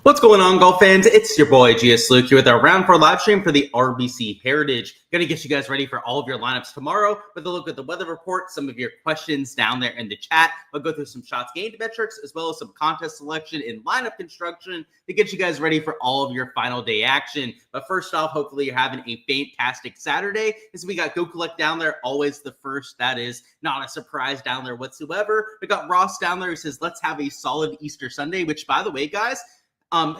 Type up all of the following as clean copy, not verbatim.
What's going on, golf fans? It's your boy GS Luke here with our round 4 live stream for the RBC Heritage. Gonna get you guys ready for all of your lineups tomorrow with a look at the weather report, some of your questions down there in the chat. I'll go through some shots gained metrics as well as some contest selection and lineup construction to get you guys ready for all of your final day action. But first off, hopefully you're having a fantastic Saturday as we got Go Collect down there, always the first. That is not a surprise down there whatsoever. We got Ross down there who says, let's have a solid Easter Sunday, which by the way, guys,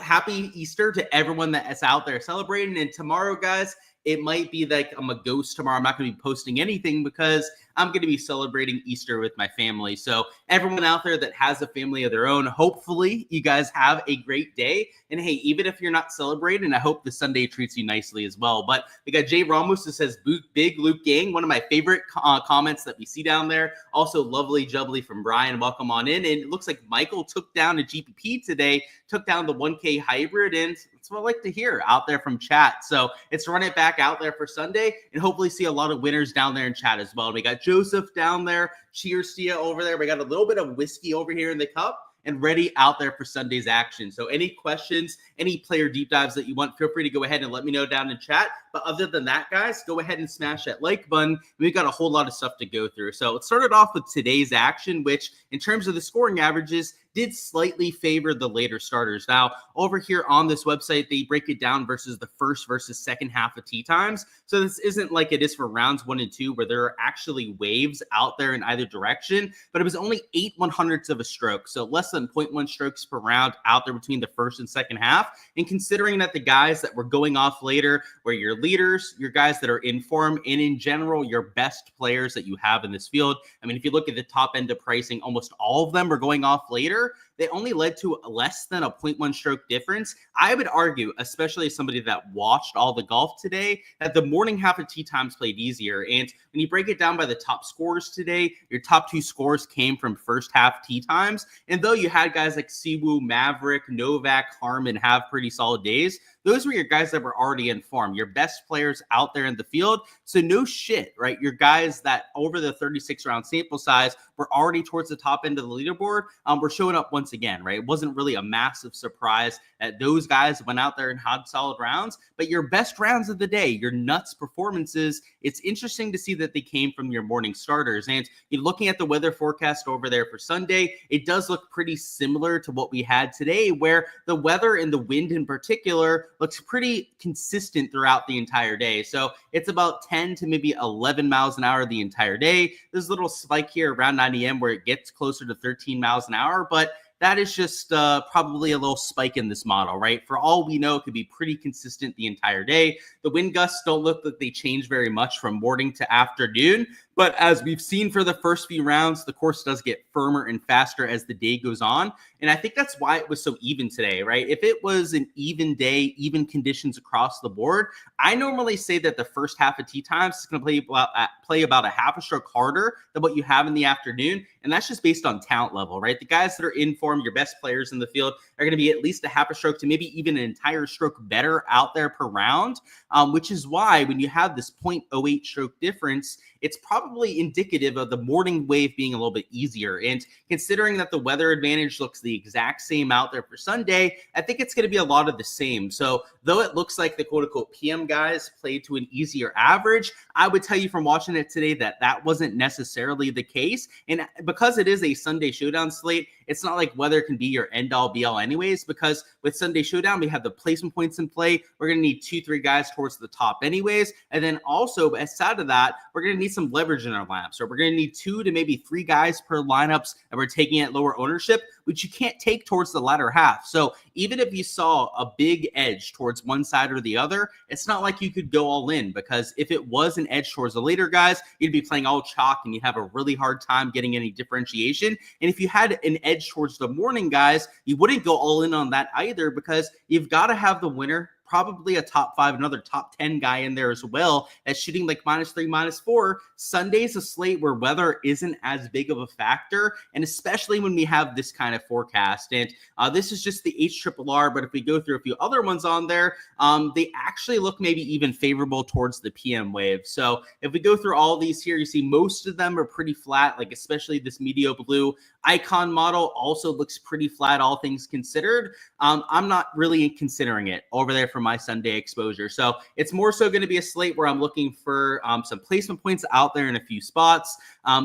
happy Easter to everyone that is out there celebrating. And tomorrow, guys, it might be like I'm a ghost tomorrow. I'm not going to be posting anything because I'm going to be celebrating Easter with my family. So everyone out there that has a family of their own, hopefully you guys have a great day. And hey, even if you're not celebrating, I hope the Sunday treats you nicely as well. But we got Jay Ramos who says, big Luke gang, one of my favorite comments that we see down there. Also lovely jubbly from Brian. Welcome on in. And it looks like Michael took down a GPP today, took down the 1K hybrid, and that's what I like to hear out there from chat. So it's run it back out there for Sunday and hopefully see a lot of winners down there in chat as well. We got Joseph down there. Cheers to you over there. We got a little bit of whiskey over here in the cup and ready out there for Sunday's action. So any questions, any player deep dives that you want, feel free to go ahead and let me know down in chat. But other than that, guys, go ahead and smash that like button. We've got a whole lot of stuff to go through. So let's start it off with today's action, which in terms of the scoring averages did slightly favor the later starters. Now, over here on this website, they break it down versus the first versus second half of tee times. So this isn't like it is for rounds 1 and 2 where there are actually waves out there in either direction, but it was only 8/100ths of a stroke. So less than 0.1 strokes per round out there between the first and second half. And considering that the guys that were going off later were your leaders, your guys that are in form, and in general, your best players that you have in this field. I mean, if you look at the top end of pricing, almost all of them are going off later. They only led to less than a 0.1 stroke difference. I would argue, especially as somebody that watched all the golf today, that the morning half of tee times played easier. And when you break it down by the top scores today, your top 2 scores came from first half tee times. And though you had guys like Siwoo, Maverick, Novak, Harmon have pretty solid days, those were your guys that were already in form, your best players out there in the field. So no shit, right? Your guys that over the 36-round sample size were already towards the top end of the leaderboard were showing up once again, right? It wasn't really a massive surprise that those guys went out there and had solid rounds, but your best rounds of the day, your nuts performances, it's interesting to see that they came from your morning starters. And you're looking at the weather forecast over there for Sunday, it does look pretty similar to what we had today, where the weather and the wind in particular looks pretty consistent throughout the entire day. So it's about 10 to maybe 11 miles an hour the entire day. There's a little spike here around 9 a.m. where it gets closer to 13 miles an hour, but that is just probably a little spike in this model, right? For all we know, it could be pretty consistent the entire day. The wind gusts don't look like they change very much from morning to afternoon, but as we've seen for the first few rounds, the course does get firmer and faster as the day goes on. And I think that's why it was so even today, right? If it was an even day, even conditions across the board, I normally say that the first half of tee times is going to play about a half a stroke harder than what you have in the afternoon. And that's just based on talent level, right? The guys that are in form, your best players in the field, are going to be at least a half a stroke to maybe even an entire stroke better out there per round, which is why when you have this 0.08 stroke difference, it's probably indicative of the morning wave being a little bit easier. And considering that the weather advantage looks the exact same out there for Sunday, I think it's going to be a lot of the same. So though it looks like the quote-unquote PM guys played to an easier average, I would tell you from watching it today that that wasn't necessarily the case. And because it is a Sunday Showdown slate, it's not like weather can be your end-all be-all anyways, because with Sunday Showdown, we have the placement points in play. We're going to need 2-3 guys towards the top anyways. And then also, aside of that, we're going to need some leverage in our lineups. So we're going to need 2 to maybe 3 guys per lineups that we're taking at lower ownership, which you can't take towards the latter half. So even if you saw a big edge towards one side or the other, it's not like you could go all in, because if it was an edge towards the later guys, you'd be playing all chalk and you'd have a really hard time getting any differentiation. And if you had an edge towards the morning guys, you wouldn't go all in on that either, because you've got to have the winner probably a top 5, another top 10 guy in there as well, as shooting like -3, -4. Sunday's a slate where weather isn't as big of a factor, and especially when we have this kind of forecast. And this is just the HRRR, but if we go through a few other ones on there, they actually look maybe even favorable towards the PM wave. So if we go through all these here, you see most of them are pretty flat, like especially this Medio Blue icon model also looks pretty flat, all things considered. I'm not really considering it over there for my Sunday exposure. So it's more so going to be a slate where I'm looking for some placement points out there in a few spots.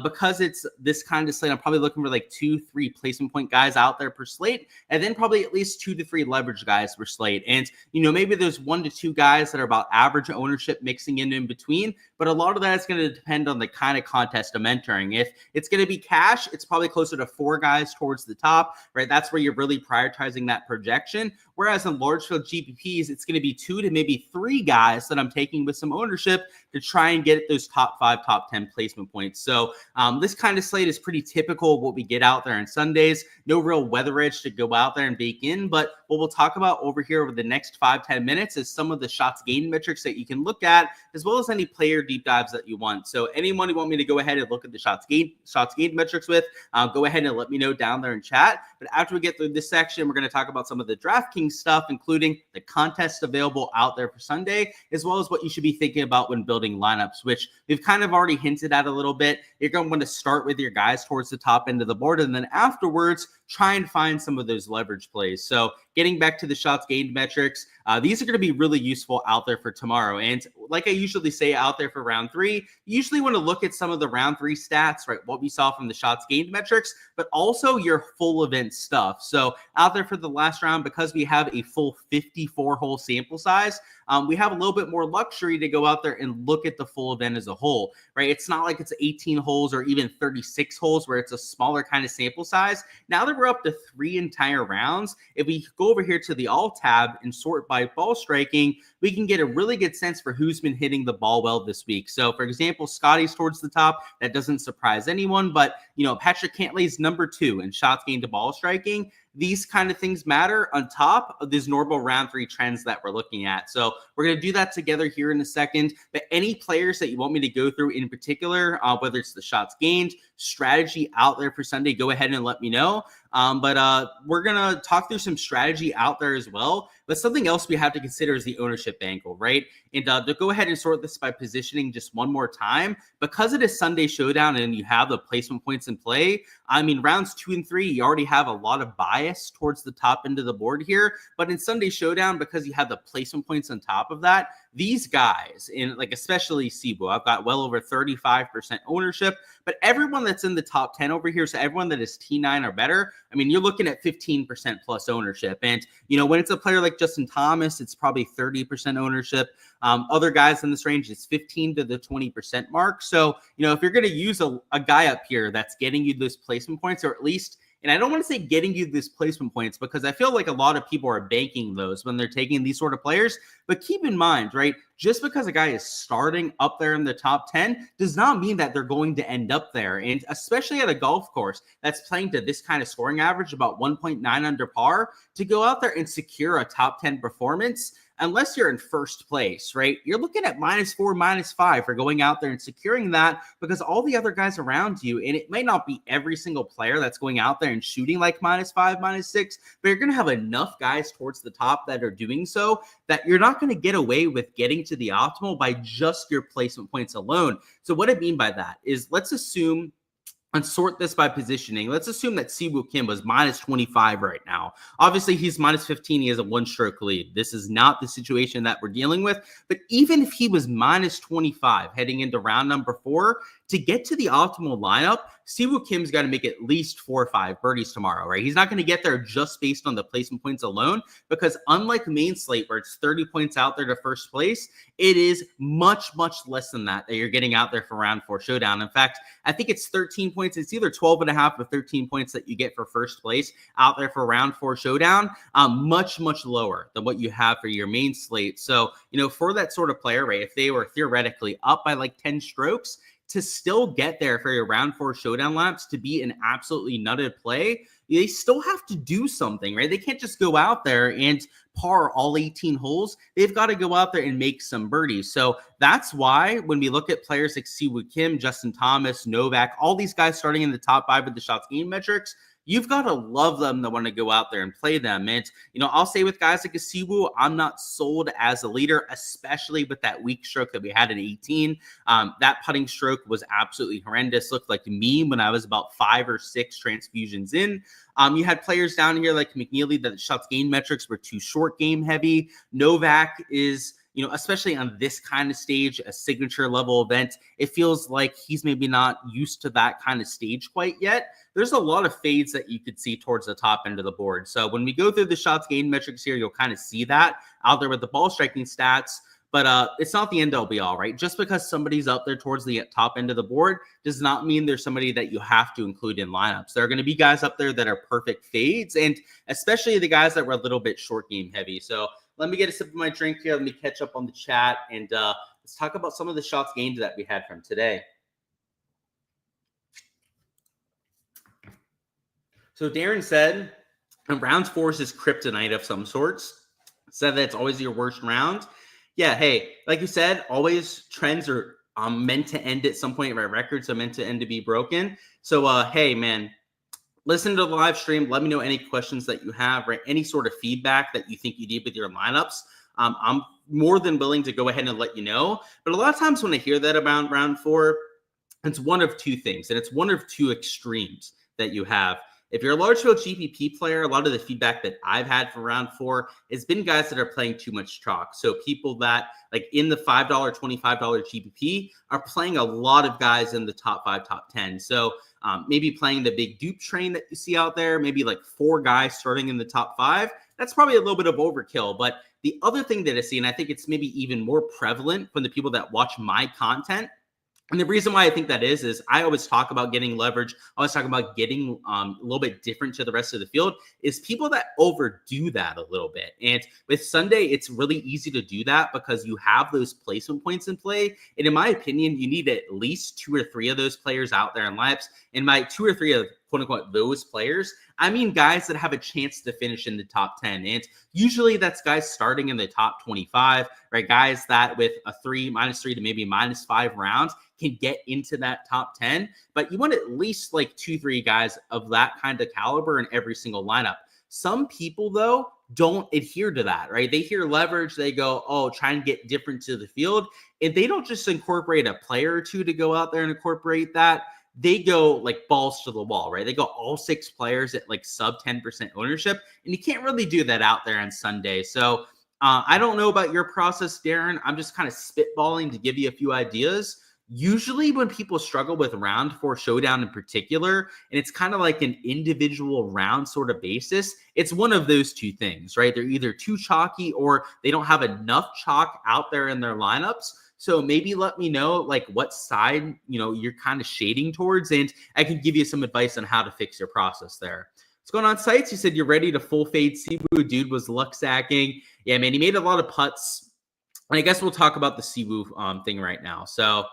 Because it's this kind of slate, I'm probably looking for like 2-3 placement point guys out there per slate, and then probably at least 2 to 3 leverage guys per slate. And, maybe there's 1 to 2 guys that are about average ownership mixing in between, but a lot of that is going to depend on the kind of contest I'm entering. If it's going to be cash, it's probably closer to 4 guys towards the top, right? That's where you're really prioritizing that projection. Whereas in large field GPPs, it's going to be 2 to maybe 3 guys that I'm taking with some ownership to try and get those top 5, top 10 placement points. So this kind of slate is pretty typical of what we get out there on Sundays. No real weather edge to go out there and bake in, but what we'll talk about over here over the next 5-10 minutes is some of the shots gained metrics that you can look at, as well as any player deep dives that you want. So anyone you want me to go ahead and look at the shots gained metrics with, go ahead and let me know down there in chat. But after we get through this section, we're going to talk about some of the DraftKings stuff, including the contests available out there for Sunday, as well as what you should be thinking about when building lineups, which we've kind of already hinted at a little bit. You're going to want to start with your guys towards the top end of the board, and then afterwards, try and find some of those leverage plays. So getting back to the shots gained metrics, these are going to be really useful out there for tomorrow. And like I usually say out there for round 3, you usually want to look at some of the round 3 stats, right? What we saw from the shots gained metrics, but also your full event stuff. So out there for the last round, because we have a full 54 hole sample size, we have a little bit more luxury to go out there and look at the full event as a whole, right? It's not like it's 18 holes or even 36 holes where it's a smaller kind of sample size. Now that we're up to 3 entire rounds, if we go over here to the all tab and sort by ball striking, we can get a really good sense for who's been hitting the ball well this week. So for example, Scotty's towards the top. That doesn't surprise anyone, but Patrick Cantlay's number 2 in shots gained to ball striking. These kind of things matter on top of these normal round 3 trends that we're looking at. So we're going to do that together here in a second. But any players that you want me to go through in particular, whether it's the shots gained, strategy out there for Sunday, go ahead and let me know. But we're going to talk through some strategy out there as well. But something else we have to consider is the ownership angle, right? And to go ahead and sort this by positioning just one more time, because it is Sunday Showdown and you have the placement points in play, I mean, rounds 2 and 3, you already have a lot of bias towards the top end of the board here. But in Sunday Showdown, because you have the placement points on top of that, these guys, in like especially Sibu, I've got well over 35% ownership, but everyone that's in the top 10 over here, so everyone that is T9 or better, I mean, you're looking at 15% plus ownership. And, when it's a player like Justin Thomas, it's probably 30% ownership. Other guys in this range, it's 15 to the 20% mark. So, if you're going to use a guy up here that's getting you those placement points, or at least, and I don't want to say getting you these placement points because I feel like a lot of people are banking those when they're taking these sort of players. But keep in mind, right, just because a guy is starting up there in the top 10 does not mean that they're going to end up there. And especially at a golf course that's playing to this kind of scoring average, about 1.9 under par, to go out there and secure a top 10 performance, unless you're in first place, right? You're looking at -4, -5 for going out there and securing that, because all the other guys around you, and it may not be every single player that's going out there and shooting like -5, -6, but you're going to have enough guys towards the top that are doing so that you're not going to get away with getting to the optimal by just your placement points alone. So what I mean by that is, let's assume, and sort this by positioning. Let's assume that Siwoo Kim was -25 right now. Obviously, he's -15. He has a 1-stroke lead. This is not the situation that we're dealing with. But even if he was -25 heading into round number 4, to get to the optimal lineup, Siwoo Kim's got to make at least 4 or 5 birdies tomorrow, right? He's not going to get there just based on the placement points alone, because unlike main slate where it's 30 points out there to first place, it is much, much less than that you're getting out there for round 4 showdown. In fact, I think it's 13 points. It's either 12.5 or 13 points that you get for first place out there for round 4 showdown. Much, much lower than what you have for your main slate. So, for that sort of player, right, if they were theoretically up by like 10 strokes, to still get there for your round 4 showdown laps to be an absolutely nutted play, they still have to do something, right? They can't just go out there and par all 18 holes. They've got to go out there and make some birdies. So that's why when we look at players like Siwoo Kim, Justin Thomas, Novak, all these guys starting in the top 5 with the shots gained metrics, you've got to love them to want to go out there and play them. And, I'll say with guys like a Siwoo, I'm not sold as a leader, especially with that weak stroke that we had at 18. That putting stroke was absolutely horrendous. Looked like me when I was about 5 or 6 transfusions in. You had players down here like McNeely that the shots gained metrics were too short game heavy. Novak is, especially on this kind of stage, a signature level event, it feels like he's maybe not used to that kind of stage quite yet. There's a lot of fades that you could see towards the top end of the board. So when we go through the shots gained metrics here, you'll kind of see that out there with the ball striking stats. But it's not the end all be all, right? Just because somebody's up there towards the top end of the board does not mean there's somebody that you have to include in lineups. There are going to be guys up there that are perfect fades, and especially the guys that were a little bit short game heavy. So let me get a sip of my drink here. Let me catch up on the chat, and let's talk about some of the shots gained that we had from today. So Darren said, round 4 is his kryptonite of some sorts. Said that it's always your worst round. Yeah, hey, like you said, always trends are meant to end at some point, right? Records are meant to end to be broken. So, hey, man, listen to the live stream. Let me know any questions that you have, right? Any sort of feedback that you think you need with your lineups. I'm more than willing to go ahead and let you know. But a lot of times when I hear that about round 4, it's one of 2 things, and it's one of 2 extremes that you have. If you're a large field GPP player, a lot of the feedback that I've had for round 4 has been guys that are playing too much chalk. So people that like in the $5, $25 GPP are playing a lot of guys in the top 5, top 10. So maybe playing the big dupe train that you see out there, maybe like 4 guys starting in the top 5. That's probably a little bit of overkill. But the other thing that I see, and I think it's maybe even more prevalent from the people that watch my content, and the reason why I think that is I always talk about getting leverage. I always talk about getting a little bit different to the rest of the field, is people that overdo that a little bit. And with Sunday, it's really easy to do that because you have those placement points in play. And in my opinion, you need at least 2 or 3 of those players out there in laps. And by 2 or 3 of quote unquote those players, I mean guys that have a chance to finish in the top 10. And usually that's guys starting in the top 25, right? Guys that with a -3 to maybe -5 rounds can get into that top 10. But you want at least like 2-3 guys of that kind of caliber in every single lineup. Some people, though, don't adhere to that, right? They hear leverage, they go, oh, try and get different to the field. And they don't just incorporate a player or 2 to go out there and incorporate that. They go like balls to the wall, right? They go all 6 players at like sub 10% ownership. And you can't really do that out there on Sunday. So I don't know about your process, Darren. I'm just kind of spitballing to give you a few ideas. Usually when people struggle with round 4 showdown in particular, and it's kind of like an individual round sort of basis, it's one of those 2 things, right? They're either too chalky or they don't have enough chalk out there in their lineups. So maybe let me know like what side, you're kind of shading towards, and I can give you some advice on how to fix your process there. What's going on, Sites? You said you're ready to full fade Siwoo. Dude was luck sacking. Yeah, man, he made a lot of putts. And I guess we'll talk about the Siwoo thing right now. So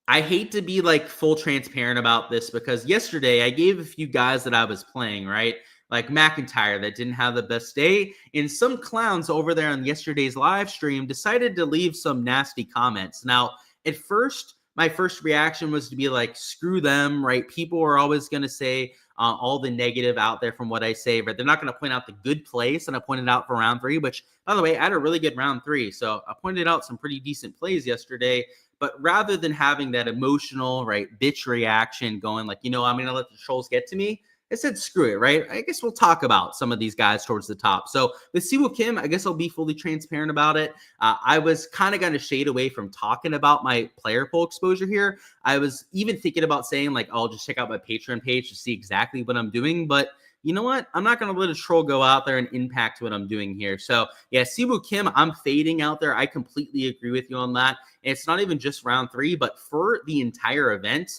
I hate to be like full transparent about this because yesterday I gave a few guys that I was playing, right? Like McIntyre that didn't have the best day. And some clowns over there on yesterday's live stream decided to leave some nasty comments. Now, at first, my first reaction was to be like, screw them, right? People are always going to say all the negative out there from what I say, but they're not going to point out the good plays. And I pointed out for round 3, which, by the way, I had a really good round 3. So I pointed out some pretty decent plays yesterday. But rather than having that emotional, right, bitch reaction going like, I'm going to let the trolls get to me, I said, screw it, right? I guess we'll talk about some of these guys towards the top. So with Siwoo Kim, I guess I'll be fully transparent about it. I was kind of going to shade away from talking about my player pool exposure here. I was even thinking about saying like, I'll just check out my Patreon page to see exactly what I'm doing. But you know what? I'm not going to let a troll go out there and impact what I'm doing here. So yeah, Siwoo Kim, I'm fading out there. I completely agree with you on that. And it's not even just round 3, but for the entire event,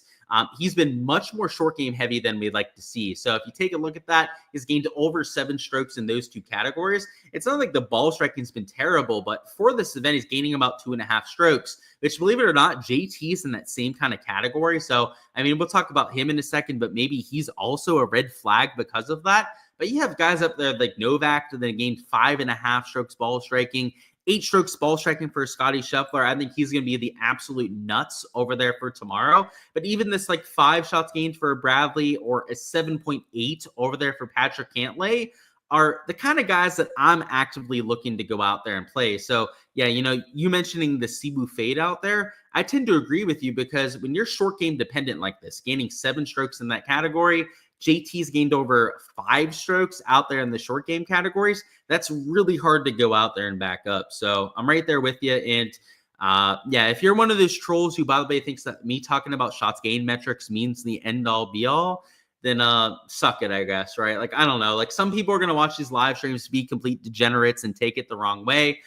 He's been much more short game heavy than we'd like to see. So if you take a look at that, he's gained over 7 strokes in those 2 categories. It's not like the ball striking's been terrible, but for this event, he's gaining about 2.5 strokes, which, believe it or not, JT's in that same kind of category. So, I mean, we'll talk about him in a second, but maybe he's also a red flag because of that. But you have guys up there like Novak that gained 5.5 strokes ball striking, 8 strokes ball striking for Scotty Scheffler. I think he's going to be the absolute nuts over there for tomorrow. But even this like 5 shots gained for Bradley or a 7.8 over there for Patrick Cantlay are the kind of guys that I'm actively looking to go out there and play. So yeah, you mentioning the Cebu fade out there, I tend to agree with you because when you're short game dependent like this, gaining 7 strokes in that category, JT's gained over 5 strokes out there in the short game categories. That's really hard to go out there and back up. So I'm right there with you. And yeah, if you're one of those trolls who, by the way, thinks that me talking about shots gained metrics means the end all be all, then suck it, I guess, right? Like, I don't know. Like, some people are going to watch these live streams be complete degenerates and take it the wrong way.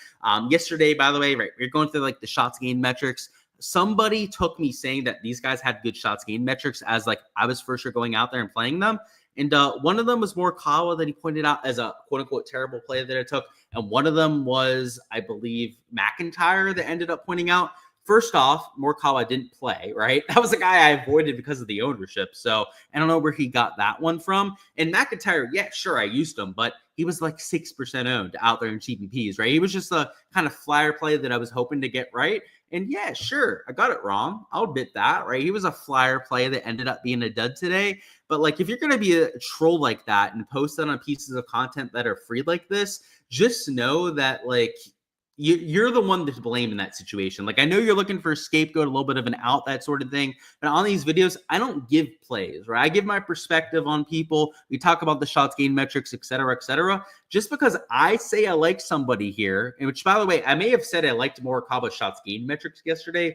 Yesterday, by the way, right, we're going through like the shots gained metrics. Somebody took me saying that these guys had good shots gained metrics as like I was for sure going out there and playing them. And one of them was Morikawa that he pointed out as a quote unquote terrible play that I took. And one of them was, I believe, McIntyre that ended up pointing out. First off, Morikawa didn't play, right? That was a guy I avoided because of the ownership. So I don't know where he got that one from. And McIntyre, yeah, sure, I used him, but he was like 6% owned out there in GPPs, right? He was just a kind of flyer play that I was hoping to get right. And yeah, sure, I got it wrong. I'll admit that, right? He was a flyer play that ended up being a dud today. But like, if you're going to be a troll like that and post that on pieces of content that are free like this, just know that like, you're the one to blame in that situation. Like, I know you're looking for a scapegoat, a little bit of an out, that sort of thing. But on these videos, I don't give plays, right? I give my perspective on people. We talk about the shots gained metrics, et cetera, et cetera. Just because I say I like somebody here, and which, by the way, I may have said I liked Morikawa's shots gained metrics yesterday,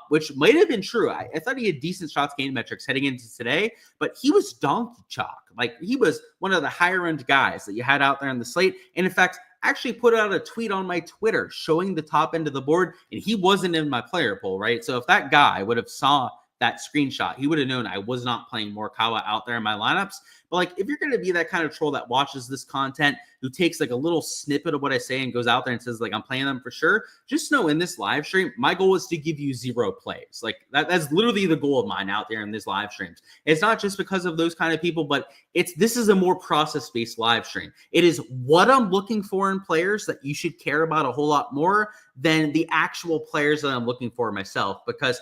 which might have been true. I thought he had decent shots gained metrics heading into today, but he was donkey chalk. Like, he was one of the higher end guys that you had out there on the slate. And in fact, actually put out a tweet on my Twitter showing the top end of the board, and he wasn't in my player pool, right? So if that guy would have saw that screenshot, he would have known I was not playing Morikawa out there in my lineups. But like, if you're going to be that kind of troll that watches this content, who takes like a little snippet of what I say and goes out there and says like, I'm playing them for sure, just know in this live stream, my goal is to give you 0 plays. Like that's literally the goal of mine out there in these live streams. It's not just because of those kind of people, but this is a more process-based live stream. It is what I'm looking for in players that you should care about a whole lot more than the actual players that I'm looking for myself. Because,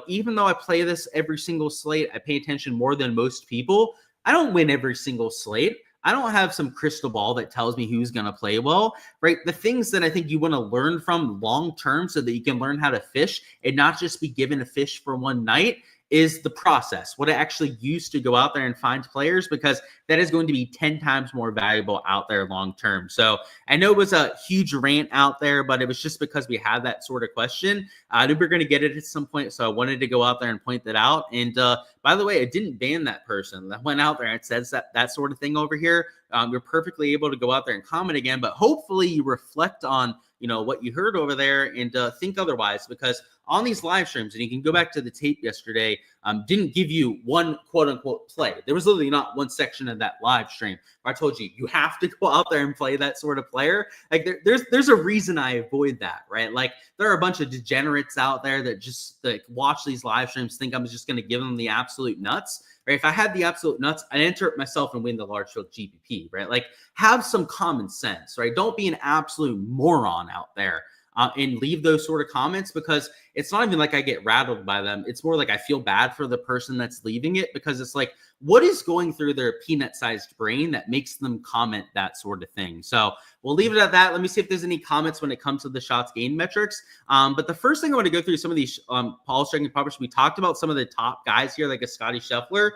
even though I play this every single slate, I pay attention more than most people. I don't win every single slate. I don't have some crystal ball that tells me who's going to play well, right? The things that I think you want to learn from long-term so that you can learn how to fish and not just be given a fish for one night is the process, what I actually use to go out there and find players, because that is going to be 10 times more valuable out there long-term. So I know it was a huge rant out there, but it was just because we had that sort of question. I knew we were going to get it at some point, so I wanted to go out there and point that out. And by the way, I didn't ban that person that went out there and says that sort of thing over here. You're perfectly able to go out there and comment again, but hopefully you reflect on what you heard over there and think otherwise, because on these live streams, and you can go back to the tape yesterday, didn't give you one quote unquote play. There was literally not one section of that live stream where I told you have to go out there and play that sort of player. Like there's a reason I avoid that, right? Like there are a bunch of degenerates out there that just like watch these live streams, think I'm just going to give them the absolute nuts. Right? If I had the absolute nuts, I'd enter it myself and win the large field GPP, right? Like have some common sense, right? Don't be an absolute moron out there and leave those sort of comments, because it's not even like I get rattled by them. It's more like I feel bad for the person that's leaving it, because it's like, what is going through their peanut-sized brain that makes them comment that sort of thing? So we'll leave it at that. Let me see if there's any comments when it comes to the shots gained metrics. But the first thing I want to go through some of these ball striking properties. We talked about some of the top guys here, like a Scotty Scheffler.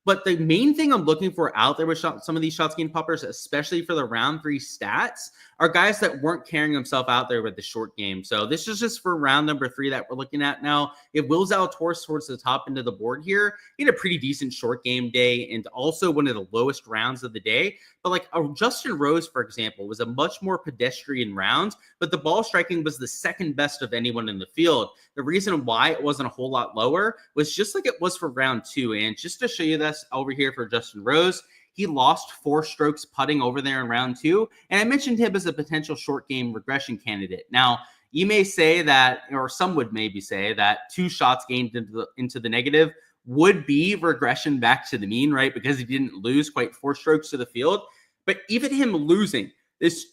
But the main thing I'm looking for out there with some of these shots gained puppers, especially for the round 3 stats, are guys that weren't carrying themselves out there with the short game. So this is just for round number 3 that we're looking at now. If Will Zalatoris towards the top end of the board here, he had a pretty decent short game day and also one of the lowest rounds of the day. But like Justin Rose, for example, was a much more pedestrian round, but the ball striking was the second best of anyone in the field. The reason why it wasn't a whole lot lower was just like it was for round 2. And just to show you this over here for Justin Rose, he lost 4 strokes putting over there in round 2. And I mentioned him as a potential short game regression candidate. Now, you may say that, or some would maybe say that 2 shots gained into the negative would be regression back to the mean, right? Because he didn't lose quite 4 strokes to the field. But even him losing this,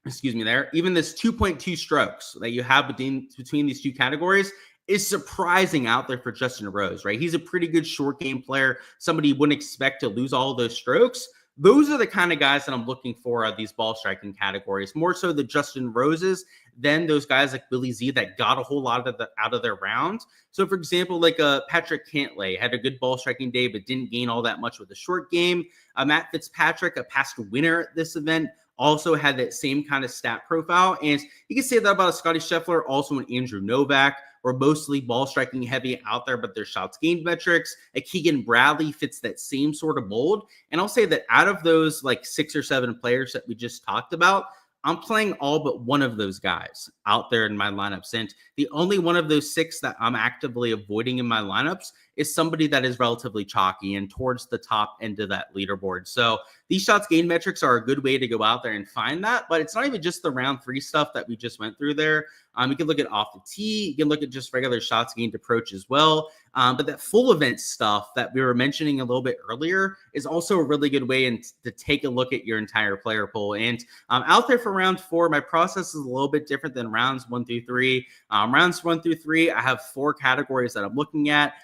even this 2.2 strokes that you have between these 2 categories is surprising out there for Justin Rose, right? He's a pretty good short game player, somebody you wouldn't expect to lose all those strokes. Those are the kind of guys that I'm looking for at these ball striking categories, more so the Justin Roses than those guys like Billy Z that got a whole lot of out of their round. So, for example, like Patrick Cantlay had a good ball striking day, but didn't gain all that much with the short game. Matt Fitzpatrick, a past winner at this event, also had that same kind of stat profile. And you can say that about a Scotty Scheffler, also an Andrew Novak. We're mostly ball striking heavy out there, but their shots gained metrics. A Keegan Bradley fits that same sort of mold. And I'll say that out of those like 6 or 7 players that we just talked about, I'm playing all but one of those guys out there in my lineups. And the only one of those 6 that I'm actively avoiding in my lineups is somebody that is relatively chalky and towards the top end of that leaderboard. So these shots gained metrics are a good way to go out there and find that, but it's not even just the round 3 stuff that we just went through there. You can look at off the tee. You can look at just regular shots gained approach as well. But that full event stuff that we were mentioning a little bit earlier is also a really good way to take a look at your entire player pool. And out there for round 4, my process is a little bit different than rounds 1 through 3. Rounds 1 through 3, I have 4 categories that I'm looking at.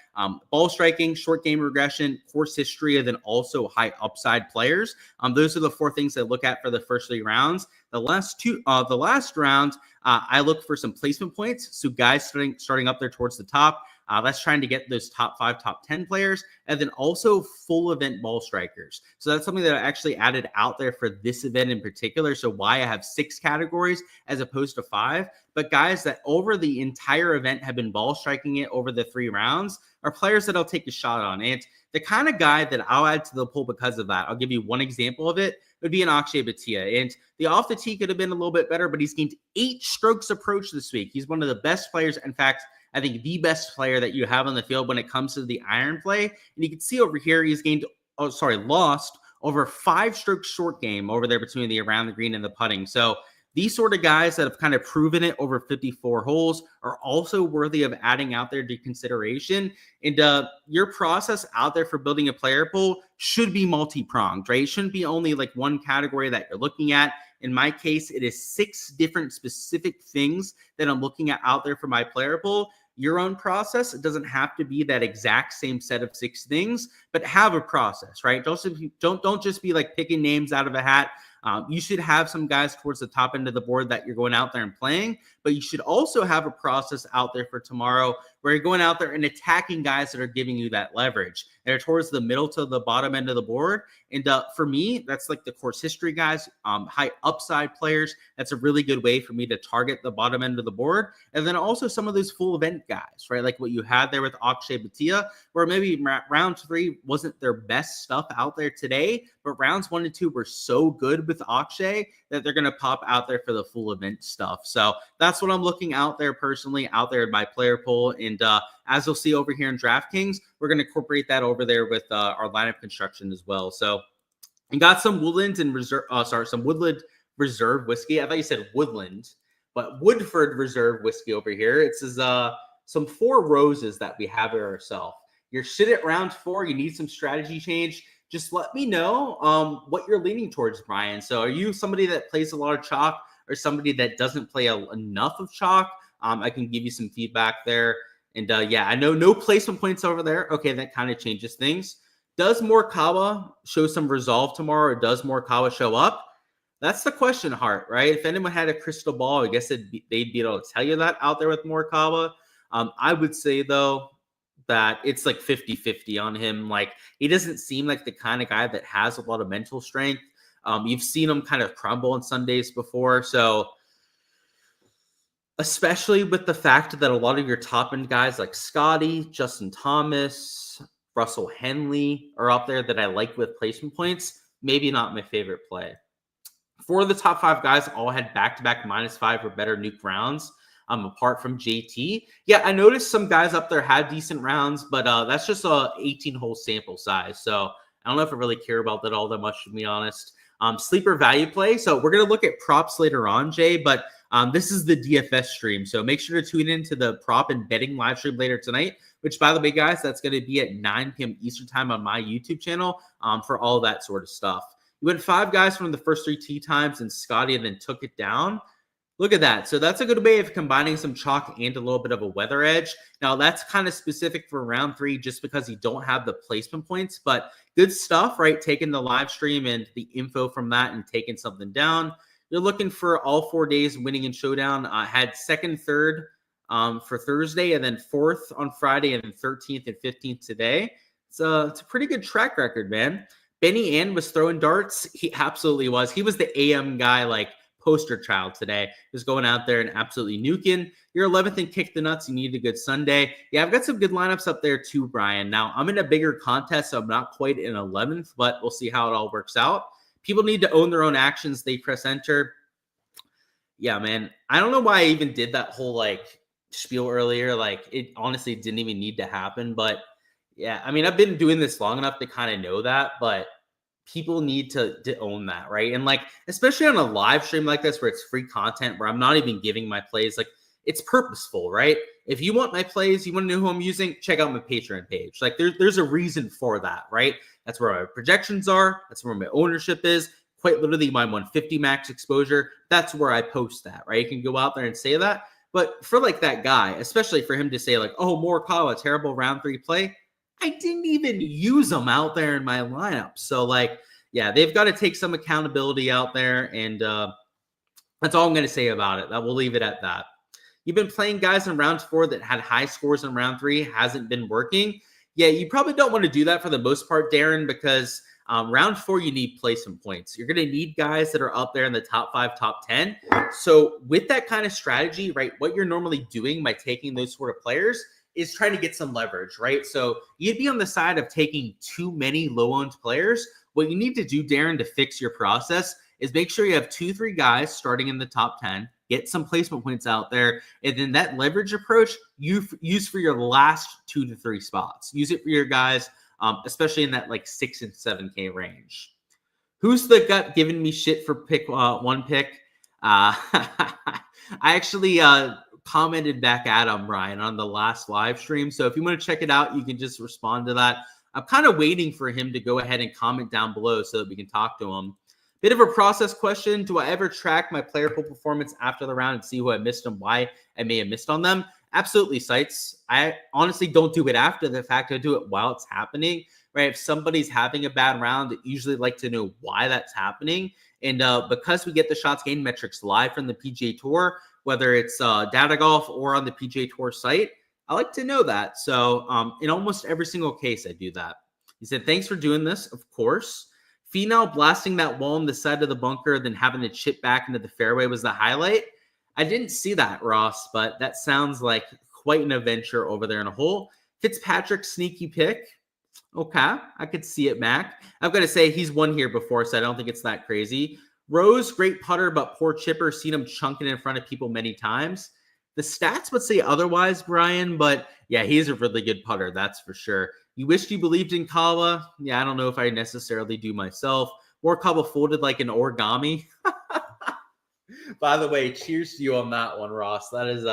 Ball striking, short game regression, course history, and then also high upside players. Those are the 4 things I look at for the first 3 rounds. The last round, I look for some placement points. So guys starting up there towards the top. That's trying to get those top 5, top 10 players, and then also full event ball strikers. So that's something that I actually added out there for this event in particular. So why I have 6 categories as opposed to 5. But guys that over the entire event have been ball striking it over the 3 rounds are players that I'll take a shot on. And the kind of guy that I'll add to the pool because of that, I'll give you one example of it, would be an Akshay Bhatia. And the off the tee could have been a little bit better, but he's gained 8 strokes approach this week. He's one of the best players. In fact, I think the best player that you have on the field when it comes to the iron play. And you can see over here, he's lost over 5 strokes short game over there between the around the green and the putting. So these sort of guys that have kind of proven it over 54 holes are also worthy of adding out there to consideration. And your process out there for building a player pool should be multi-pronged, right? It shouldn't be only like one category that you're looking at. In my case, it is 6 different specific things that I'm looking at out there for my player pool. Your own process, it doesn't have to be that exact same set of 6 things, but have a process, right? Don't just be like picking names out of a hat. You should have some guys towards the top end of the board that you're going out there and playing, but you should also have a process out there for tomorrow where you're going out there and attacking guys that are giving you that leverage. They're towards the middle to the bottom end of the board. And for me, that's like the course history guys, high upside players. That's a really good way for me to target the bottom end of the board. And then also some of those full event guys, right? Like what you had there with Akshay Bhatia, where maybe round 3 wasn't their best stuff out there today, but rounds 1 and 2 were so good with Akshay that they're going to pop out there for the full event stuff. So that's what I'm looking out there personally, out there in my player pool. And as you'll see over here in DraftKings, we're going to incorporate that over there with our lineup construction as well. So we got some Woodland and some Woodland Reserve whiskey. I thought you said Woodland, but Woodford Reserve whiskey over here. It's some 4 roses that we have here ourselves. You're shit at round 4. You need some strategy change. Just let me know what you're leaning towards, Brian. So are you somebody that plays a lot of chalk or somebody that doesn't play enough of chalk? I can give you some feedback there. And yeah, I know no placement points over there. Okay, that kind of changes things. Does Morikawa show some resolve tomorrow, or does Morikawa show up? That's the question, Hart, right? If anyone had a crystal ball, I guess they'd be able to tell you that out there with Morikawa. I would say, though, that it's like 50-50 on him. Like, he doesn't seem like the kind of guy that has a lot of mental strength. You've seen him kind of crumble on Sundays before. So especially with the fact that a lot of your top end guys like Scotty, Justin Thomas, Russell Henley are up there that I like with placement points, maybe not my favorite play. 4 of the top 5 guys all had back-to-back -5 or better nuke rounds. Apart from JT. Yeah, I noticed some guys up there had decent rounds, but that's just a 18-hole sample size. So I don't know if I really care about that all that much, to be honest. Sleeper value play. So we're going to look at props later on, Jay, but this is the DFS stream. So make sure to tune into the prop and betting live stream later tonight, which, by the way, guys, that's going to be at 9 p.m. Eastern time on my YouTube channel for all that sort of stuff. You went 5 guys from the first 3 tee times and Scotty and then took it down. Look at that. So that's a good way of combining some chalk and a little bit of a weather edge. Now, that's kind of specific for round 3 just because you don't have the placement points, but good stuff, right? Taking the live stream and the info from that and taking something down. You're looking for all 4 days winning in Showdown. Had 2nd, 3rd for Thursday, and then 4th on Friday, and then 13th and 15th today. It's a pretty good track record, man. Benny Ann was throwing darts. He absolutely was. He was the AM guy, like, poster child today. Just going out there and absolutely nuking. You're 11th and kick the nuts. You need a good Sunday. Yeah, I've got some good lineups up there too, Brian. Now, I'm in a bigger contest, so I'm not quite in 11th, but we'll see how it all works out. People need to own their own actions. They press enter. Yeah, man. I don't know why I even did that whole, like, spiel earlier. Like, it honestly didn't even need to happen. But, yeah, I mean, I've been doing this long enough to kind of know that, but people need to own that, right? And, like, especially on a live stream like this where it's free content, where I'm not even giving my plays, like, it's purposeful, right? If you want my plays, you want to know who I'm using, check out my Patreon page. Like, there's a reason for that, right? That's where my projections are. That's where my ownership is. Quite literally my 150 max exposure. That's where I post that, right? You can go out there and say that. But for, like, that guy, especially for him to say, like, oh, Morikawa, terrible round 3 play, I didn't even use them out there in my lineup. So, like, yeah, they've got to take some accountability out there. And that's all I'm going to say about it. We'll leave it at that. You've been playing guys in round 4 that had high scores in round 3. Hasn't been working. Yeah, you probably don't want to do that for the most part, Darren, because round 4, you need placement points. You're going to need guys that are up there in the top 5, top 10. So with that kind of strategy, right, what you're normally doing by taking those sort of players is trying to get some leverage, right? So you'd be on the side of taking too many low-owned players. What you need to do, Darren, to fix your process is make sure you have 2-3 guys starting in the top 10, get some placement points out there, and then that leverage approach you use for your last 2 to 3 spots. Use it for your guys, especially in that, like, 6 and 7K range. Who's the gut giving me shit for one pick? I actually commented back at him, Ryan, on the last live stream. So if you want to check it out, you can just respond to that. I'm kind of waiting for him to go ahead and comment down below so that we can talk to him. Bit of a process question. Do I ever track my player pool performance after the round and see who I missed and why I may have missed on them? Absolutely, Sites. I honestly don't do it after the fact. I do it while it's happening, right? If somebody's having a bad round, I usually like to know why that's happening. And because we get the shots gained metrics live from the PGA Tour, whether it's Data Golf or on the PGA Tour site, I like to know that. So in almost every single case, I do that. He said, thanks for doing this, of course. Finau blasting that wall on the side of the bunker, then having to chip back into the fairway was the highlight. I didn't see that, Ross, but that sounds like quite an adventure over there in a hole. Fitzpatrick, sneaky pick. Okay, I could see it, Mac. I've got to say, he's won here before, so I don't think it's that crazy. Rose, great putter, but poor chipper. Seen him chunking in front of people many times. The stats would say otherwise, Brian, but yeah, he's a really good putter, that's for sure. You wished you believed in Kawa? Yeah, I don't know if I necessarily do myself. Morikawa folded like an origami. By the way, cheers to you on that one, Ross. That is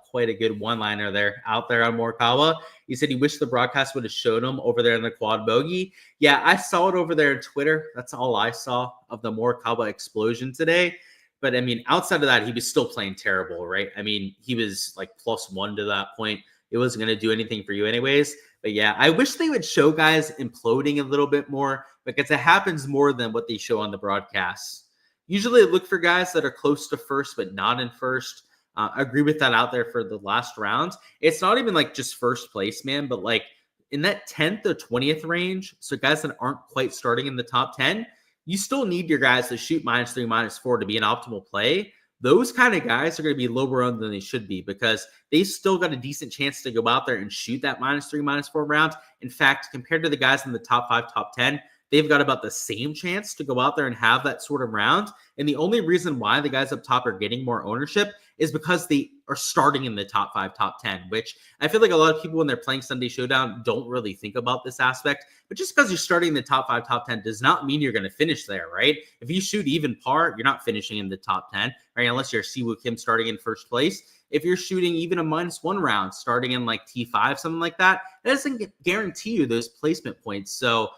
quite a good one-liner there out there on Morikawa. He said he wished the broadcast would have showed him over there in the quad bogey. Yeah, I saw it over there on Twitter. That's all I saw of the Morikawa explosion today. But, I mean, outside of that, he was still playing terrible, right? I mean, he was like +1 to that point. It wasn't going to do anything for you anyways. But, yeah, I wish they would show guys imploding a little bit more because it happens more than what they show on the broadcasts. Usually I look for guys that are close to first but not in first. I agree with that out there for the last round. It's not even like just first place, man, but like in that 10th or 20th range. So guys that aren't quite starting in the top 10, you still need your guys to shoot -3, -4 to be an optimal play. Those kind of guys are going to be lower owned than they should be because they still got a decent chance to go out there and shoot that -3, -4 round. In fact, compared to the guys in the top 5, top 10, they've got about the same chance to go out there and have that sort of round. And the only reason why the guys up top are getting more ownership is because they are starting in the top 5, top 10, which I feel like a lot of people when they're playing Sunday Showdown don't really think about this aspect. But just because you're starting in the top 5, top 10 does not mean you're going to finish there, right? If you shoot even par, you're not finishing in the top 10, right? Unless you're Siwoo Kim starting in first place. If you're shooting even a -1 round, starting in like T5, something like that, that doesn't guarantee you those placement points. So,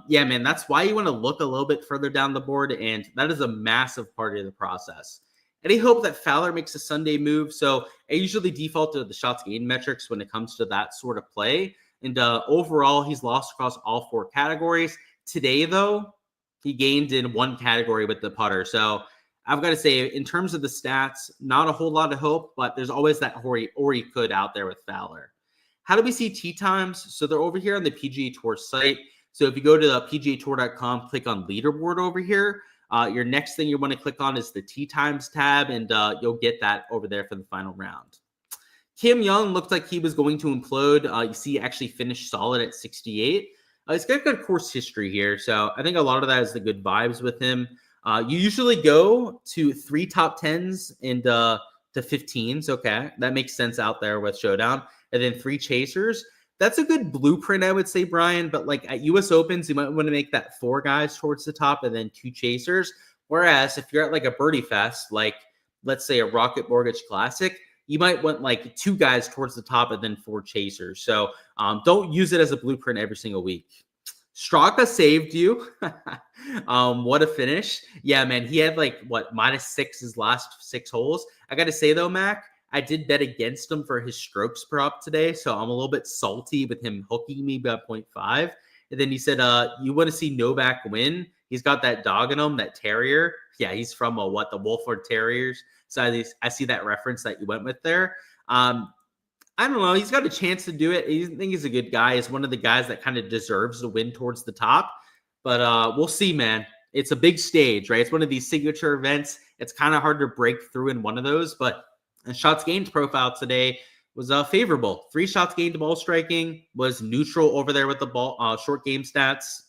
yeah, man, that's why you want to look a little bit further down the board, and that is a massive part of the process. Any hope that Fowler makes a Sunday move? So I usually default to the shots gained metrics when it comes to that sort of play. And overall, he's lost across all 4 categories. Today, though, he gained in 1 category with the putter. So I've got to say, in terms of the stats, not a whole lot of hope, but there's always that or he could out there with Fowler. How do we see tee times? So they're over here on the PGA Tour site. So if you go to the PGAtour.com, click on leaderboard over here, your next thing you want to click on is the tee times tab, and you'll get that over there for the final round. Kim Young looked like he was going to implode. You see, he actually finished solid at 68. He's got good course history here, so I think a lot of that is the good vibes with him. You usually go to 3 top 10s and to 15s. Okay, that makes sense out there with Showdown, and then 3 chasers. That's a good blueprint, I would say, Brian. But like at U.S. Opens, you might want to make that 4 guys towards the top and then 2 chasers. Whereas if you're at like a birdie fest, like let's say a Rocket Mortgage Classic, you might want like 2 guys towards the top and then 4 chasers. So don't use it as a blueprint every single week. Straka saved you. What a finish. Yeah, man. He had like, -6 his last 6 holes. I got to say, though, Mac, I did bet against him for his strokes prop today, so I'm a little bit salty with him hooking me by 0.5. And then he said, you want to see Novak win? He's got that dog in him, that terrier. Yeah, he's from the Wolford Terriers. So I see that reference that you went with there. I don't know. He's got a chance to do it. I think he's a good guy. He's one of the guys that kind of deserves to win towards the top. But we'll see, man. It's a big stage, right? It's one of these signature events. It's kind of hard to break through in one of those, but and shots gained profile today was favorable. 3 shots gained to ball striking, was neutral over there with the ball short game stats.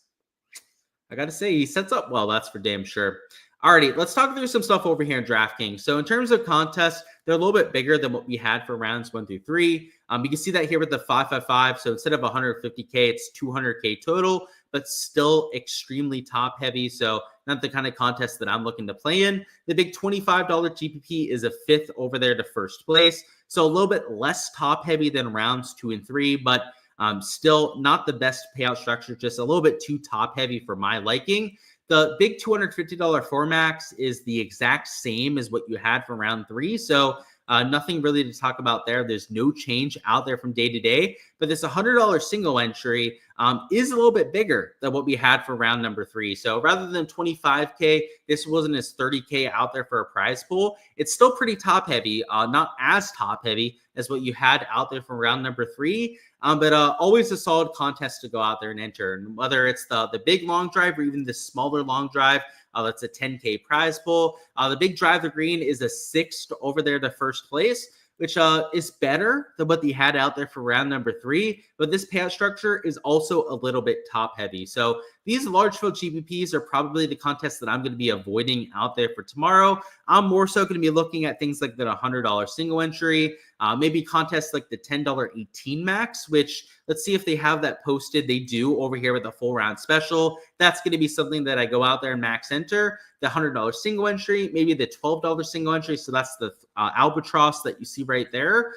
I got to say, he sets up well. That's for damn sure. Alrighty, let's talk through some stuff over here in DraftKings. So in terms of contests, they're a little bit bigger than what we had for rounds 1 through 3. You can see that here with the 555. So instead of 150K, it's 200K total, but still extremely top heavy. So not the kind of contest that I'm looking to play in. The big $25 GPP is a 5th over there to first place. So a little bit less top heavy than rounds 2 and 3, but still not the best payout structure, just a little bit too top heavy for my liking. The big $250 4max is the exact same as what you had for round 3. So nothing really to talk about there. There's no change out there from day to day, but this $100 single entry is a little bit bigger than what we had for round number 3. So rather than 25K, this wasn't as 30K out there for a prize pool. It's still pretty top heavy, not as top heavy as what you had out there from round number 3. But always a solid contest to go out there and enter. And whether it's the big long drive or even the smaller long drive, that's a 10K prize pool. The big drive the green is a 6th over there to first place, which is better than what they had out there for round number 3. But this payout structure is also a little bit top heavy. So these large field GPPs are probably the contests that I'm going to be avoiding out there for tomorrow. I'm more so going to be looking at things like the $100 single entry, maybe contests like the $10 18 max, which let's see if they have that posted. They do over here with a full round special. That's going to be something that I go out there and max enter. The $100 single entry, maybe the $12 single entry. So that's the albatross that you see right there,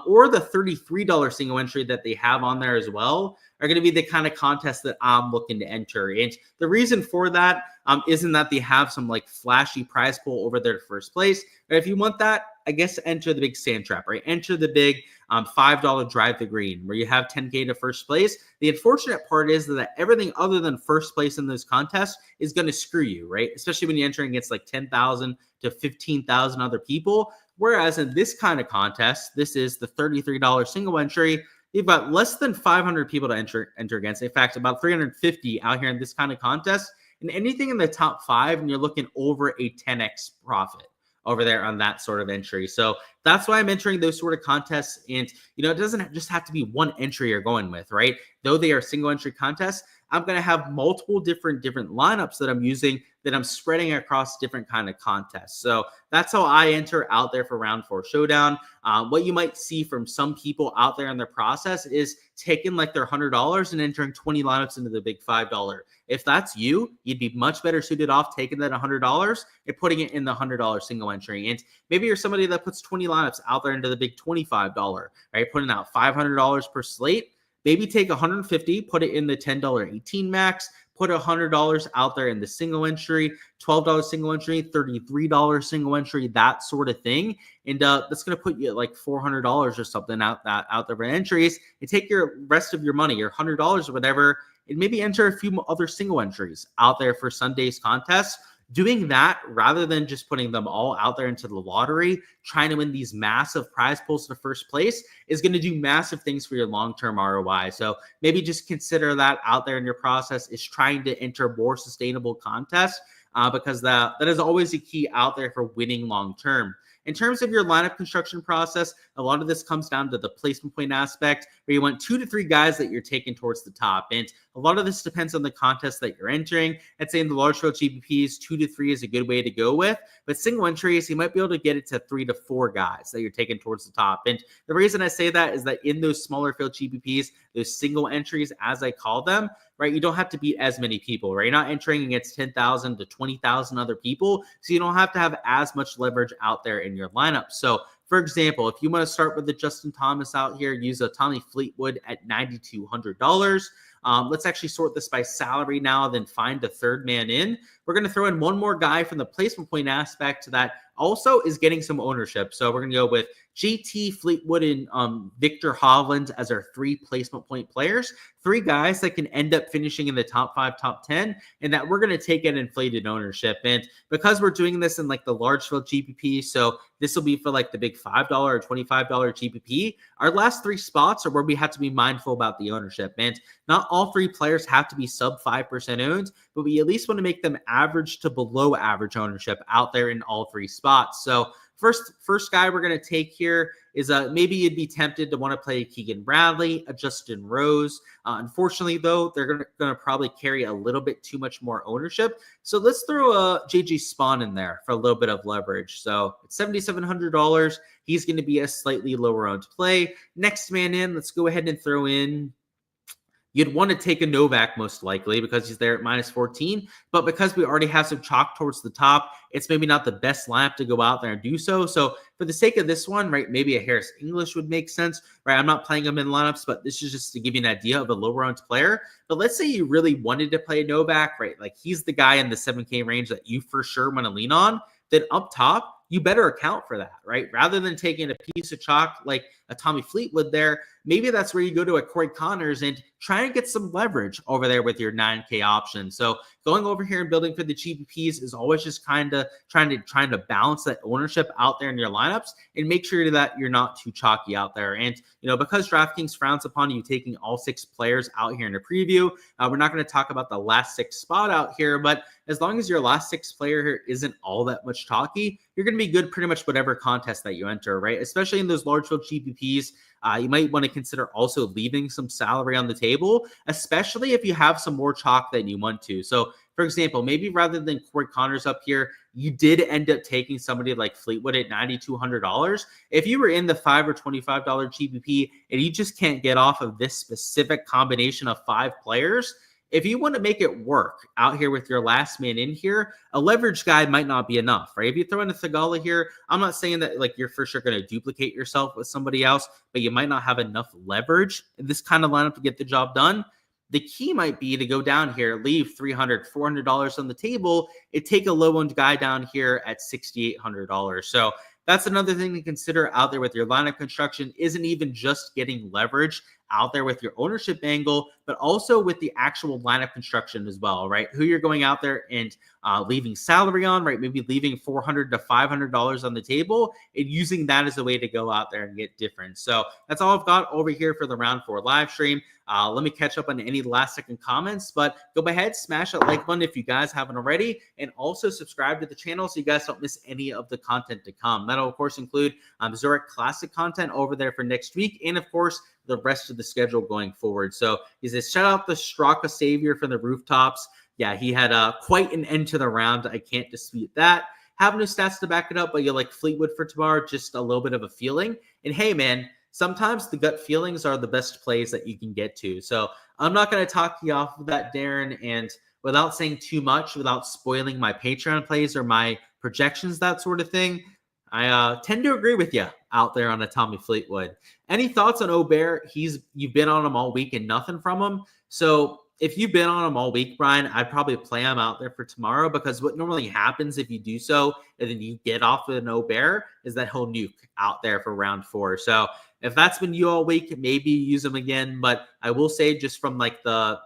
or the $33 single entry that they have on there as well, are going to be the kind of contest that I'm looking to enter. And the reason for that isn't that they have some like flashy prize pool over there to first place. But if you want that, I guess enter the big sand trap, right? Enter the big $5 drive the green where you have 10K to first place. The unfortunate part is that everything other than first place in those contests is going to screw you, right? Especially when you're entering against like 10,000 to 15,000 other people. Whereas in this kind of contest, this is the $33 single entry. You've got less than 500 people to enter against. In fact, about 350 out here in this kind of contest. And anything in the top 5, and you're looking over a 10x profit over there on that sort of entry. So that's why I'm entering those sort of contests. And, it doesn't just have to be one entry you're going with, right? Though they are single entry contests, I'm going to have multiple different lineups that I'm using that I'm spreading across different kind of contests. So that's how I enter out there for round 4 showdown. What you might see from some people out there in their process is taking like their $100 and entering 20 lineups into the big $5. If that's you, you'd be much better suited off taking that $100 and putting it in the $100 single entry. And maybe you're somebody that puts 20 lineups out there into the big $25, right? Putting out $500 per slate. Maybe take 150, put it in the $10 18 max, put $100 out there in the single entry, $12 single entry, $33 single entry, that sort of thing. And that's going to put you at like $400 or something out there for entries, and take your rest of your money, your $100 or whatever, and maybe enter a few other single entries out there for Sunday's contest. Doing that rather than just putting them all out there into the lottery, trying to win these massive prize pools to first place is going to do massive things for your long-term ROI. So maybe just consider that out there in your process, is trying to enter more sustainable contests because that is always a key out there for winning long-term. In terms of your lineup construction process, a lot of this comes down to the placement point aspect, where you want 2 to 3 guys that you're taking towards the top. And a lot of this depends on the contest that you're entering. I'd say in the large field GPPs, 2 to 3 is a good way to go with. But single entries, you might be able to get it to 3 to 4 guys that you're taking towards the top. And the reason I say that is that in those smaller field GPPs, those single entries, as I call them, right, you don't have to beat as many people, right? You're not entering against 10,000 to 20,000 other people, so you don't have to have as much leverage out there in your lineup. So, for example, if you want to start with the Justin Thomas out here, use a Tommy Fleetwood at $9,200. Let's actually sort this by salary now, then find the third man in. We're going to throw in one more guy from the placement point aspect that also is getting some ownership. So we're going to go with JT Fleetwood and Victor Hovland as our 3 placement point players. 3 guys that can end up finishing in the top 5, top 10, and that we're going to take an inflated ownership. And because we're doing this in like the large field GPP, so this will be for like the big $5 or $25 GPP, our last 3 spots are where we have to be mindful about the ownership. And not all 3 players have to be sub 5% owned, but we at least want to make them average to below average ownership out there in all 3 spots. So first guy we're going to take here is maybe you'd be tempted to want to play a Keegan Bradley, a Justin Rose. Unfortunately, though, they're going to probably carry a little bit too much more ownership. So let's throw a JJ Spawn in there for a little bit of leverage. So it's $7,700. He's going to be a slightly lower owned play. Next man in, let's go ahead and throw in. You'd want to take a Novak most likely because he's there at -14. But because we already have some chalk towards the top, it's maybe not the best lineup to go out there and do so. So for the sake of this one, right, maybe a Harris English would make sense, right? I'm not playing him in lineups, but this is just to give you an idea of a lower owned player. But let's say you really wanted to play Novak, right? Like he's the guy in the 7K range that you for sure want to lean on. Then up top, you better account for that, right? Rather than taking a piece of chalk like a Tommy Fleetwood there, maybe that's where you go to a Corey Connors and try and get some leverage over there with your 9K option. So going over here and building for the GPPs is always just kind of trying to balance that ownership out there in your lineups and make sure that you're not too chalky out there. And, because DraftKings frowns upon you taking all 6 players out here in a preview, we're not going to talk about the last 6 spot out here, but as long as your last 6 player here isn't all that much chalky, you're going to be good pretty much whatever contest that you enter, right? Especially in those large field GPPs, you might want to consider also leaving some salary on the table, especially if you have some more chalk than you want to. So, for example, maybe rather than Corey Connors up here, you did end up taking somebody like Fleetwood at $9,200. If you were in the $5 or $25 GPP and you just can't get off of this specific combination of 5 players, if you want to make it work out here with your last man in here, a leverage guy might not be enough, right? If you throw in a Thagala here, I'm not saying that like you're for sure going to duplicate yourself with somebody else, but you might not have enough leverage in this kind of lineup to get the job done. The key might be to go down here, leave $300, $400 on the table, and take a low-owned guy down here at $6,800. So that's another thing to consider out there with your lineup construction. Isn't even just getting leverage out there with your ownership angle, but also with the actual lineup construction as well, right? Who you're going out there and leaving salary on, right? Maybe leaving $400 to $500 on the table and using that as a way to go out there and get different. So that's all I've got over here for the round 4 live stream. Let me catch up on any last second comments, but go ahead, smash that like button if you guys haven't already, and also subscribe to the channel so you guys don't miss any of the content to come. That'll of course include Zurich Classic content over there for next week, and of course the rest of the schedule going forward. So he says, shout out the Straka Savior from the rooftops. Yeah, he had quite an end to the round. I can't dispute that. Have no stats to back it up, but you like Fleetwood for tomorrow, just a little bit of a feeling. And hey, man, sometimes the gut feelings are the best plays that you can get to. So I'm not going to talk you off of that, Darren. And without saying too much, without spoiling my Patreon plays or my projections, that sort of thing, I tend to agree with you out there on a Tommy Fleetwood. Any thoughts on Aubert? You've been on him all week and nothing from him. So if you've been on him all week, Brian, I'd probably play him out there for tomorrow, because what normally happens if you do so and then you get off of an Aubert is that he'll nuke out there for round 4. So if that's been you all week, maybe use him again. But I will say, just from like the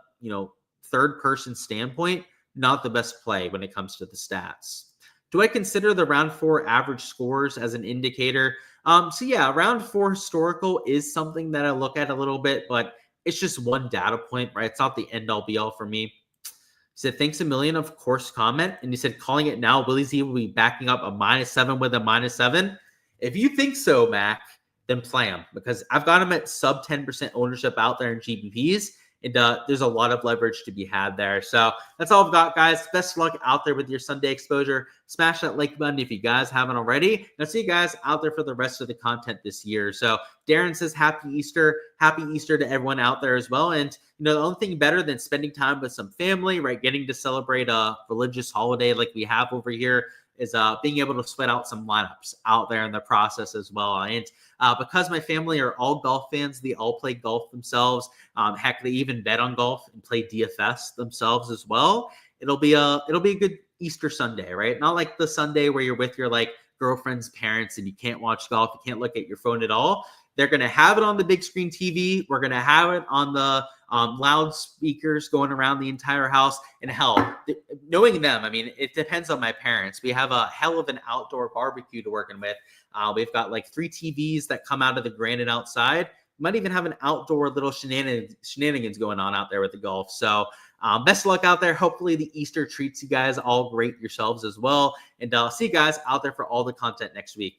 third person standpoint, not the best play when it comes to the stats. Do I consider the round 4 average scores as an indicator? So yeah, round 4 historical is something that I look at a little bit, but it's just one data point, right? It's not the end all be all for me. He said, thanks a million, of course, comment. And he said, calling it now, Willie Z will be backing up a -7 with a -7. If you think so, Mac, then play him, because I've got him at sub 10% ownership out there in GPPs. And there's a lot of leverage to be had there. So that's all I've got, guys. Best of luck out there with your Sunday exposure. Smash that like button if you guys haven't already. And I'll see you guys out there for the rest of the content this year. So Darren says, happy Easter. Happy Easter to everyone out there as well. And, the only thing better than spending time with some family, right, getting to celebrate a religious holiday like we have over here, is being able to sweat out some lineups out there in the process as well. And because my family are all golf fans, they all play golf themselves. Heck, they even bet on golf and play DFS themselves as well. It'll be a good Easter Sunday, right? Not like the Sunday where you're with your like girlfriend's parents and you can't watch golf, you can't look at your phone at all. They're going to have it on the big screen TV. We're going to have it on the loudspeakers going around the entire house. And hell, knowing them, I mean, it depends on my parents. We have a hell of an outdoor barbecue to working with. We've got like 3 TVs that come out of the granite outside. Might even have an outdoor little shenanigans going on out there with the golf. So best of luck out there. Hopefully the Easter treats you guys all great yourselves as well. And I'll see you guys out there for all the content next week.